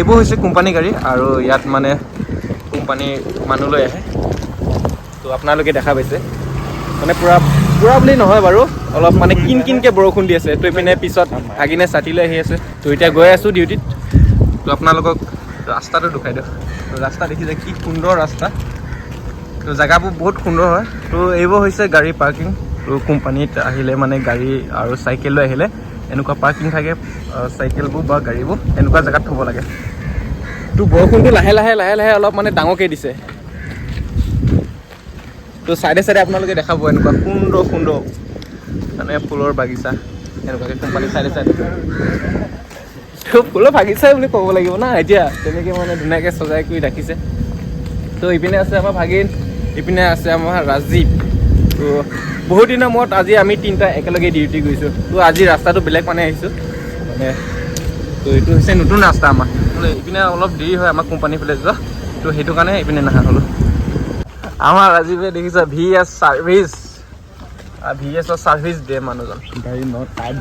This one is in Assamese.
এইবোৰ হৈছে কোম্পানী গাড়ী আৰু ইয়াত মানে কোম্পানীৰ মানুহ লৈ আহে। তো আপোনালোকে দেখা পাইছে মানে পুৰা বুলি নহয় বাৰু, অলপ মানে কিনকৈ বৰষুণ দি আছে। তো এইপিনে পিছত ভাগিনে ছাতি লৈ আহি আছে। তো এতিয়া গৈ আছোঁ ডিউটিত। তো আপোনালোকক ৰাস্তাটো দেখুৱাই দিওঁ। তো ৰাস্তা দেখিছে কি সুন্দৰ ৰাস্তা। তো জেগাবোৰ বহুত সুন্দৰ হয়। তো এইবোৰ হৈছে গাড়ী পাৰ্কিং। তো কোম্পানীত আহিলে মানে গাড়ী আৰু চাইকেল লৈ আহিলে এনেকুৱা পাৰ্কিং থাকে। চাইকেলবোৰ বা গাড়ীবোৰ এনেকুৱা জেগাত থ'ব লাগে। তো বৰষুণটো লাহে লাহে অলপ মানে ডাঙৰকৈ দিছে। তো চাইডে আপোনালোকে দেখাব এনেকুৱা সুন্দৰ মানে ফুলৰ বাগিচা এনেকুৱাকৈ কোম্পানী চাইডে তো ফুলৰ বাগিচাই বুলি ক'ব লাগিব না এতিয়া, তেনেকৈ মানে ধুনীয়াকৈ সজাই কৰি ৰাখিছে। তো ইপিনে আছে আমাৰ ভাগিন, ইপিনে আছে আমাৰ ৰাজীৱ। তো বহুত দিনৰ মূৰত আজি আমি তিনিটা একেলগে ডিউটি কৰিছোঁ। তো আজি ৰাস্তাটো বেলেগ মানে আহিছোঁ মানে। তো এইটো হৈছে নতুন ৰাস্তা আমাৰ। ইপিনে অলপ দেৰি হয় আমাৰ কোম্পানীৰ ফালে যোৱা। তো সেইটো কাৰণে ইপিনে নহা হ'লোঁ। আমাৰ ৰাজীৱে দেখিছা VS ছাৰ্ভিচ, VSৰ ছাৰ্ভিচ দিয়ে মানুহজন। গাড়ী ন টাইট